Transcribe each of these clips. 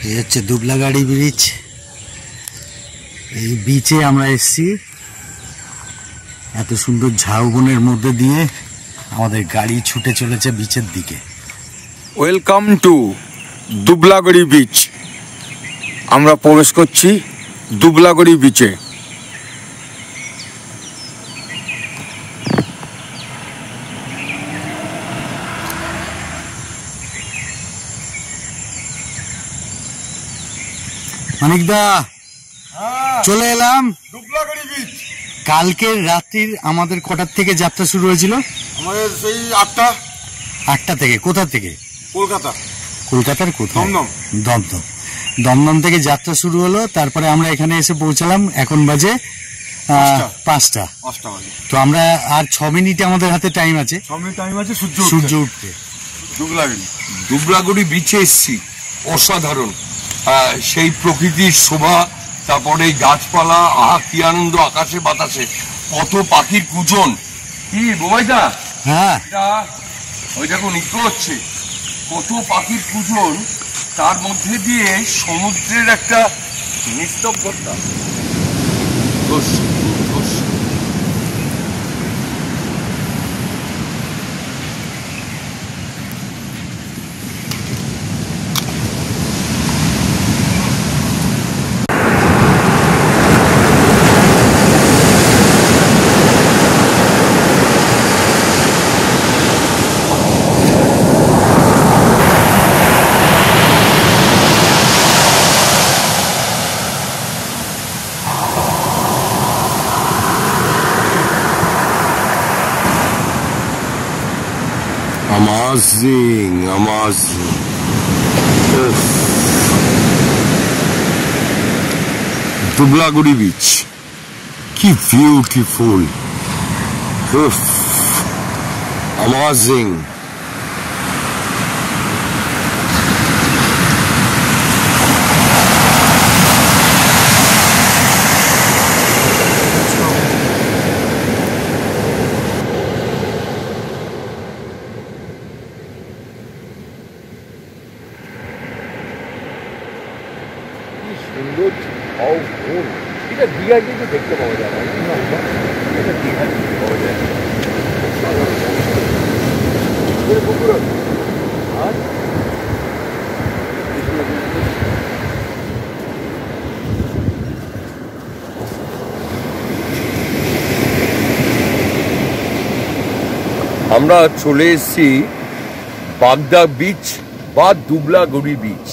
এই হচ্ছে দুবলাগাড়ি ব্রিজ। এই বিচে আমরা এসেছি, এত সুন্দর ঝাউবনের মধ্যে দিয়ে আমাদের গাড়ি ছুটে চলেছে বিচের দিকে। Welcome to Dublagadi beach. আমরা প্রবেশ করছি দুবলাগড়ি বিচে। মানিকদা, চলে এলাম দুবলাগড়ি বিচ। কালকের রাত্রির আমাদের কটার থেকে যাত্রা শুরু হয়েছিল? আমাদের সেই 8টা থেকে। কোথা থেকে? কলকাতা। কলকাতার কোথায়? দমদম। দমদম থেকে যাত্রা শুরু হলো, তারপরে আমরা এখানে এসে পৌঁছালাম। এখন বাজে 5টা। তো আমরা আর 6 মিনিট আমাদের হাতে টাইম আছে। 6 মিনিট টাইম আছে সূর্য উঠতে। দুবলাগড়ি বিচে এসছি, অসাধারণ সেই প্রকৃতির শোভা, তারপরে এই গাছপালা, কি আনন্দ, আকাশে বাতাসে কত পাখির কুজন। কি বোবাইদা? হ্যাঁ, ওই দেখুন ইকো হচ্ছে, কত পাখির কুজন, তার মধ্যে দিয়ে সমুদ্রের একটা নিস্তব্ধতা। Amazing. দুবলাগড়ি বিচ, কি বিউটিফুল, amazing. এটা দীঘা কিন্তু দেখতে পাওয়া যায় না, এটা দীঘা দেখতে পাওয়া যায়। আমরা চলে এসেছি বাগদা বিচ বা দুবলাগড়ি বিচ।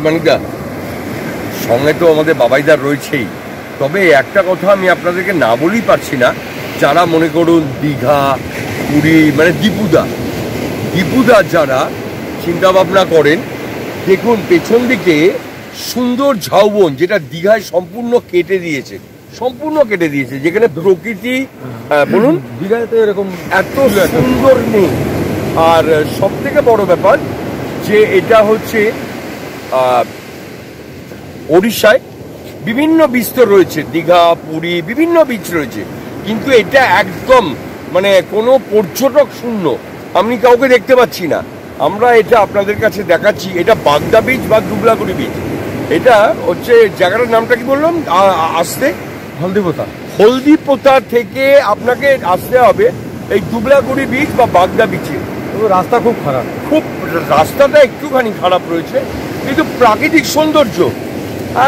মানিকদা, সঙ্গে তো আমাদের বাবাইদার রয়েছেই, তবে একটা কথা আমি আপনাদেরকে না বলেই পারছি না। যারা মনে করুন দীঘা, পুরী, মানে দীপুদা যারা চিন্তা ভাবনা করেন, দেখুন পেছন দিকে সুন্দর ঝাউবন, যেটা দীঘায় সম্পূর্ণ কেটে দিয়েছে, যেখানে প্রকৃতি বলুন দীঘায় তো এরকম এত সুন্দর নেই। আর সব থেকে বড় ব্যাপার যে এটা হচ্ছে ওড়িশায় বিভিন্ন বিচ তো রয়েছে, দীঘা, পুরী, বিভিন্ন বিচ রয়েছে, কিন্তু এটা একদম মানে কোনো পর্যটক শূন্য, আমি কাউকে দেখতে পাচ্ছি না। আমরা এটা আপনাদের কাছে দেখাচ্ছি, এটা বাগদা বিচ বা দুবলাগড়ি বিচ। এটা হচ্ছে জায়গাটার নামটা কি বললাম? আসতে হলদিপোতা থেকে আপনাকে আসতে হবে এই দুবলাগড়ি বিচ বা বাগদা বিচে। রাস্তা খুব খারাপ, রাস্তাটা একটুখানি খারাপ রয়েছে, কিন্তু প্রাকৃতিক সৌন্দর্য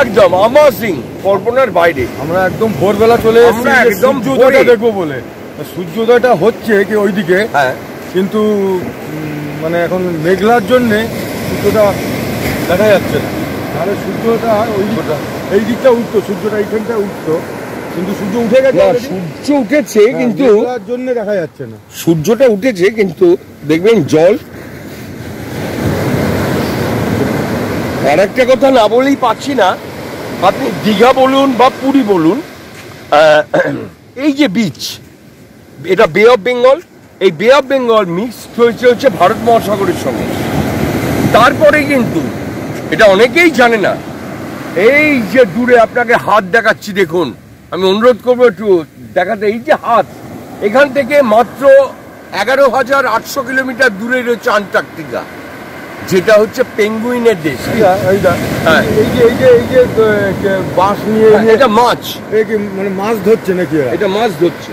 একদম অ্যামেজিং, কল্পনার বাইরে। আমরা একদম ভোরবেলা চলে এসেছি একদম সূর্যোদয়টা দেখবো বলে। সূর্যোদয়টা হচ্ছে কি ওইদিকে, হ্যাঁ, কিন্তু মানে এখন মেঘলার জন্যে সূর্যটা দেখা যাচ্ছে না। তাহলে সূর্যটা এই দিকটা উঠতো, সূর্যটা এইখানটা উঠতো, কিন্তু সূর্য উঠে গেছে। সূর্য উঠেছে কিন্তু মেঘলার জন্য দেখা যাচ্ছে না। সূর্যটা উঠেছে কিন্তু দেখবেন জল। আর একটা কথা না বলেই পাচ্ছি না, আপনি দীঘা বলুন বা পুরী বলুন, এই যে বিচ, এটা বে অফ বেঙ্গল, এই বে অফ বেঙ্গল মিক্সড হচ্ছে ভারত মহাসাগরের সঙ্গে। তারপরে কিন্তু এটা অনেকেই জানে না, এই যে দূরে আপনাকে হাত দেখাচ্ছি, দেখুন, আমি অনুরোধ করবো একটু দেখাতে। এই যে হাত, এখান থেকে মাত্র 11,800 কিলোমিটার দূরে রয়েছে আন্টার্কটিকা। যেটা হচ্ছে পেঙ্গুইনের দেশ। হ্যাঁ, এই যে বাঁশ নিয়ে এটা মাছ, মানে মাছ ধরছে নাকি? এটা মাছ ধরছে।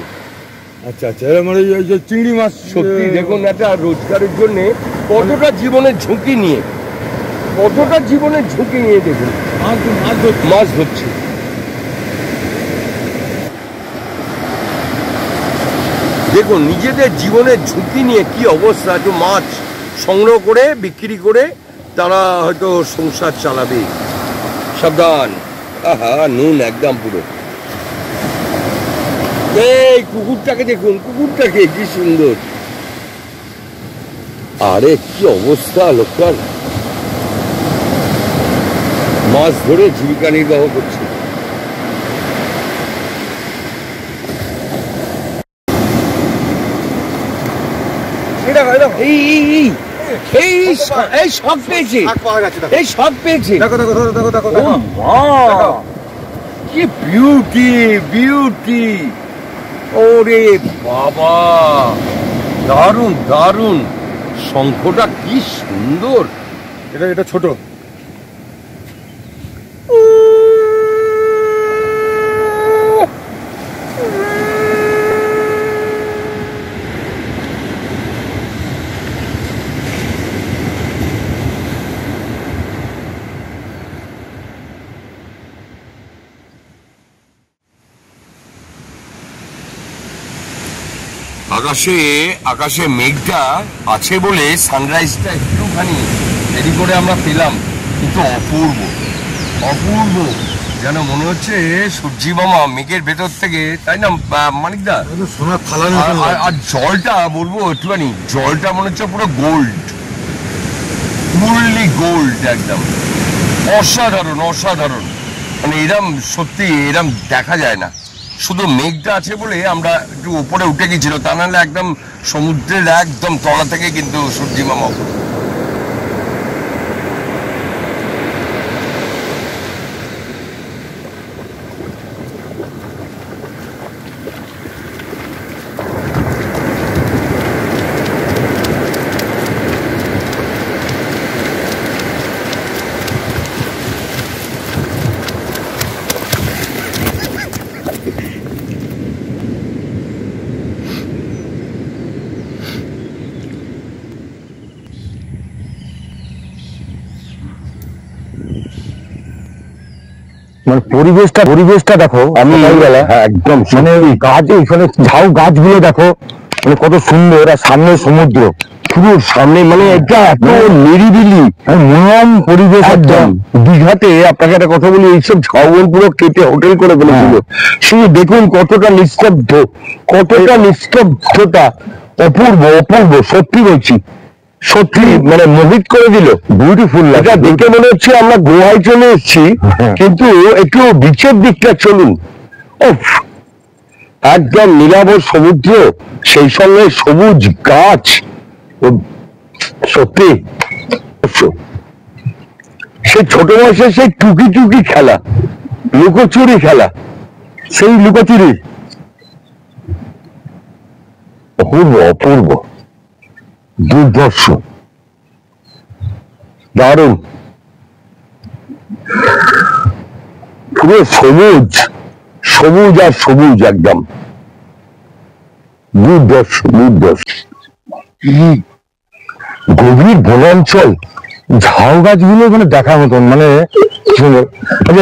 আচ্ছা আচ্ছা, মানে এই যে চিংড়ি মাছ। সত্যি দেখুন একটা রোজগারের জন্য কতটা জীবনের ঝুঁকি নিয়ে, দেখুন মাছ ধরছে। দেখুন নিজেদের জীবনের ঝুঁকি নিয়ে কি অবস্থা, একটু মাছ সংগ্রহ করে বিক্রি করে তারা হয়তো সংসার চালাবে। সাবধান, আহা নুন একদম পুরো। এই কুকুরটাকে দেখুন, কুকুরটাকে কি সুন্দর। আরে কি অবস্থা লোকটার, মাছ ধরে জীবিকা নির্বাহ করছে। এই সব পেয়েছে, এই সব পেয়েছে। দেখো দেখো দেখো দেখো ও মা, কি বিউটি বিউটি! ওরে বাবা, দারুণ দারুণ! শঙ্খটা কি সুন্দর। এটা ছোট। আকাশে মেঘটা আছে বলে সানরাইজটা একটুখানি দেরি করে আমরা পেলাম, কিন্তু অপূর্ব অপূর্ব। যেন মনে হচ্ছে সূর্যি মামা মেঘের ভেতর থেকে, তাই না মানিকদা? সোনার থালা। আর জলটা বলবো একটুখানি, জলটা মনে হচ্ছে পুরো গোল্ড, ফুললি গোল্ড, একদম অসাধারণ অসাধারণ। মানে এরম সত্যি এরম দেখা যায় না। শুধু মেঘটা আছে বলে আমরা একটু উপরে উঠে গেছিল, তা নাহলে একদম সমুদ্রের একদম তলা থেকে কিন্তু সূর্যি মামা। মানে পরিবেশটা দেখো, আমি একদম মানে গাছ, এখানে ঝাউ গাছগুলো দেখো মানে কত সুন্দর, আর সামনে সমুদ্র, পুরো সামনে, মানে এটা এত নিরিবিলি মনোরম পরিবেশ একদম। দীঘাতে আপনাকে একটা কথা বলি, এইসব ঝাউবন পুরো কেটে হোটেল করে ফেলেছিল। শুধু দেখুন কতটা নিস্তব্ধতা, অপূর্ব অপূর্ব, সত্যি বলছি, সত্যি মানে মোহিত করে দিল। বিউটিফুল, এটা দেখে মনে হচ্ছে আমরা গোয়ায় চলে এসেছি, কিন্তু একটু বিচের দিকটা চলুন। একদম নীলাভ সমুদ্র, সেই সঙ্গে সবুজ গাছ, সত্যি সেই ছোট বয়সে সেই টুকি খেলা, লুকোচুরি খেলা, সেই লুকোচুরি অপূর্ব অপূর্ব, দুর্ধর্ষ, দারুণ, পুরো সবুজ সবুজ আর সবুজ, একদম দুর্ধর্ষ দুর্ধর্ষ। গভীর বনাঞ্চল, ঝাউ গাছগুলো মানে দেখার মতন, মানে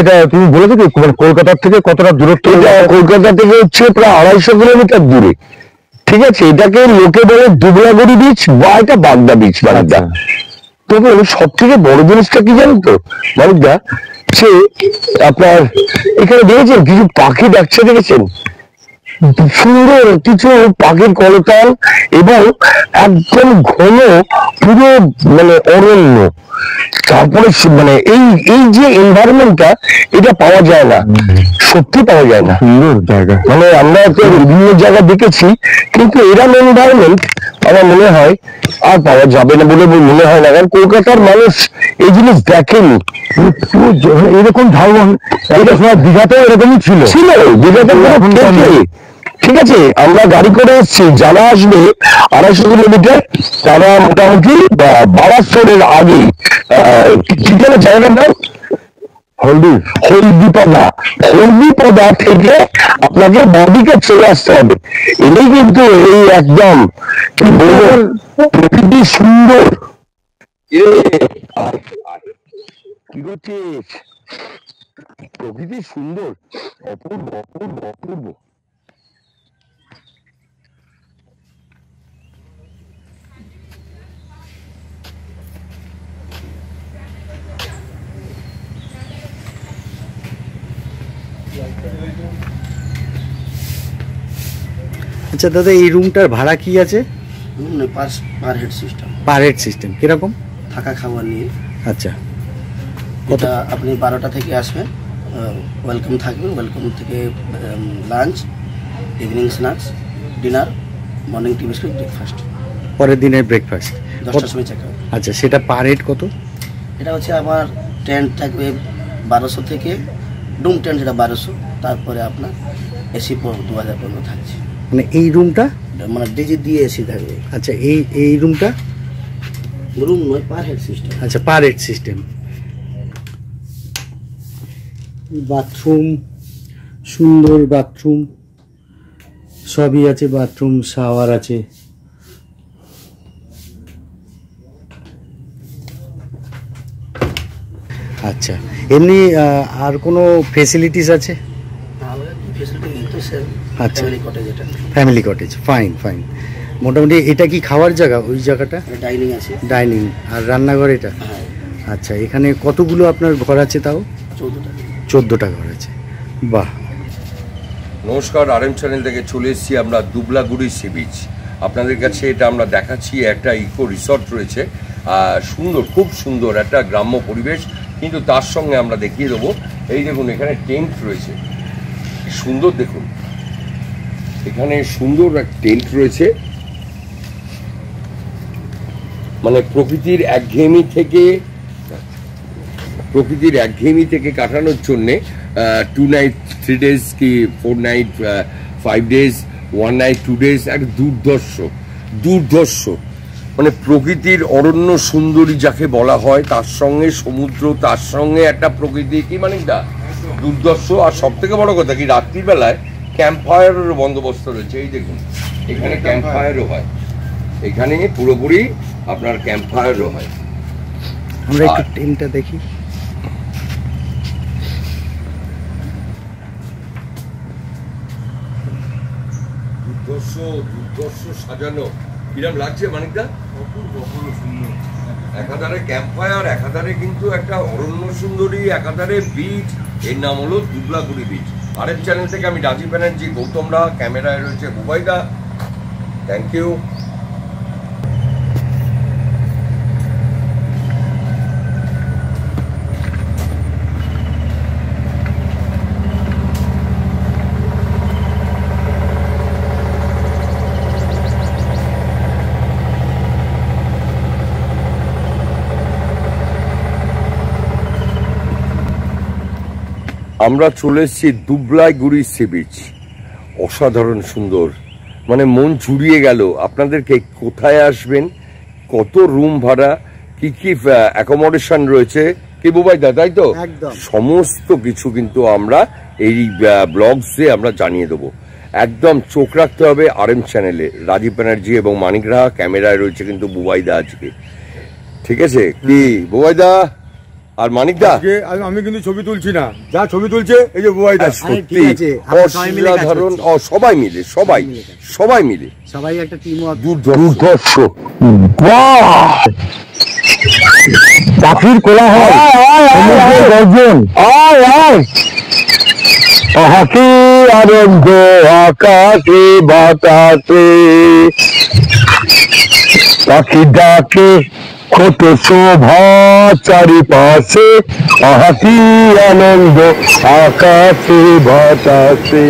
এটা তুমি বলেছো কি মানে কলকাতার থেকে কতটা দূরত্ব? কলকাতা থেকে হচ্ছে প্রায় 250 কিলোমিটার দূরে, ঠিক আছে। এটাকে লোকে বলে দুবলাগড়ি বিচ বা এটা বাগদা বিচ বাগদা। তবে সব থেকে বড় জিনিসটা কি জানেন তো মানিকদা, সে আপনার এখানে দেখেছেন কিছু পাখি ডাকছে, দেখেছেন? সুন্দর কিছু পাখির কলতান, এবং একদম ঘন পুরো মানে অরণ্য। তারপরে মানে এই যে এনভায়রনমেন্টটা, এটা পাওয়া যায় না, সত্যি পাওয়া যায় না। সুন্দর জায়গা, মানে আমরা বিভিন্ন জায়গা দেখেছি, কিন্তু এরকম এনভায়রনমেন্ট আমার মনে হয় আর পাওয়া যাবে না বলে মনে হয় না, কারণ কলকাতার মানুষ এই জিনিস দেখেনি। এরকম ঝাউবন এটা সময় দীঘাতেও এরকমই ছিল, দীঘাতে ঠিক আছে, আমরা গাড়ি করে এসেছি, যারা আসবে 250 কিলোমিটার তারা মোটামুটি বারাসরের আগে কি যেন জায়গাটার নাম, হলদিপদা থেকে আপনাকে বাদিকে চলে আসতে হবে। এটাই কিন্তু এই একদম কি বলবো, প্রকৃতি সুন্দর। কি করছিস? প্রকৃতি সুন্দর, অপূর্ব অপূর্ব অপূর্ব। আচ্ছা দাদা, এই রুমটার ভাড়া কি আছে? Per head system. Per head system কিরকম? থাকা খাওয়া নিয়ে। আচ্ছা, এটা আপনি 12টা থেকে আসবেন, ওয়েলকাম থাকবেন, ওয়েলকাম থেকে lunch, evening snacks, dinner, morning টি বিস্কুট, ব্রেকফাস্ট, পরের দিনের ব্রেকফাস্ট 10টার সময় চেক আউট। আচ্ছা, সেটা পার হেড কত? এটা হচ্ছে আমার টেন্ট থাকবে 1200 থেকে, রুম টেন্ট যেটা 1200, তারপরে আপনার এসি 2015 থাকছে। মানে এই রুমটা মানে ডিজি দিয়ে এসি থাকবে। আচ্ছা, এই রুমটা রুম নয়, পার হেড সিস্টেম। আচ্ছা, পার হেড সিস্টেম। বাথরুম, সুন্দর বাথরুম সবই আছে, বাথরুম শাওয়ার আছে। আচ্ছা, এমনি আর কোনো ফেসিলিটিস আছে? আচ্ছা, ফ্যামিলি কটেজ, ফাইন ফাইন। মোটামুটি এটা কি খাওয়ার জায়গা? ওই জায়গাটা ডাইনিং আছে, ডাইনিং আর রান্নাঘর এটা? আচ্ছা, এখানে কতগুলো আপনার ঘর আছে? তাও 14টা ঘর আছে। বাহ। নমস্কার, RM চ্যানেল থেকে চলে এসেছি আমরা দুবলাগুড়ি সি বিচ। আপনাদের কাছে এটা আমরা দেখাচ্ছি, একটা ইকো রিসর্ট রয়েছে, সুন্দর, খুব সুন্দর একটা গ্রাম্য পরিবেশ, কিন্তু তার সঙ্গে আমরা দেখিয়ে দেবো, এই দেখুন এখানে টেন্ট রয়েছে, কি সুন্দর দেখুন, এখানে সুন্দর এক টেন্ট রয়েছে। মানে প্রকৃতির একঘেয়েমি থেকে কাটানোর জন্যে 2 নাইট 3 ডেজ কি 4 নাইট 5 ডেজ 1 নাইট 2 ডেজ, এক দুর্ধর্ষ মানে প্রকৃতির অরণ্য সুন্দরী যাকে বলা হয়, তার সঙ্গে সমুদ্র, তার সঙ্গে একটা প্রকৃতি, কি মানে দুর্ধর্ষ। আর সব থেকে বড় কথা কি, রাত্রিবেলায় ক্যাম্প ফায়ারেরও বন্দোবস্ত রয়েছে। এই দেখুন এখানে ক্যাম্প ফায়ারও হয়, এখানে পুরোপুরি আপনার ক্যাম্প ফায়ারও হয়। আমরা একটু টেন্টটা দেখি। দুর্ধর্ষ সাজানো, কিরম লাগছে মানিকদা? সুন্দর, একাধারে ক্যাম্প ফায়ার, একাধারে কিন্তু একটা অরণ্য সুন্দরী, একাধারে বিচ। এর নাম হলো দুবলাগুড়ি বিচ। RM চ্যানেল থেকে আমি রাজীব ব্যানার্জি, গৌতমরা, ক্যামেরায় রয়েছে বুবাইদা। Thank you. আমরা চলে এসেছি দুবলাগুড়ি সি বিচ, অসাধারণ সুন্দর, মানে মন জুড়িয়ে গেল। আপনাদেরকে কোথায় আসবেন, কত রুম ভাড়া, কি কি অ্যাকোমোডেশন রয়েছে, কি বুবাইদা, তাই তো সমস্ত কিছু কিন্তু আমরা এই ব্লগসে আমরা জানিয়ে দেবো। একদম চোখ রাখতে হবে RM চ্যানেলে। রাজীব ব্যানার্জি এবং মানিকরা ক্যামেরায় রয়েছে, কিন্তু বুবাইদা আজকে, ঠিক আছে? কি বুবাইদা আর মানিকদা, আমি কিন্তু ছবি তুলছি না, যা ছবি তুলছে এই যে বুবাইদা। সত্যি অসাধারণ, সবাই মিলে সবাই একটা টিম ওয়ার্ক। দুর্ধর্ষ, পাখির কোলাহল, গর্জন, হাতি আরোগ্য আকাশে বাতাসে, পাখি ডাকে কত শোভা চারিপাশে, হাতি আনন্দ আকাশে বাতাসে।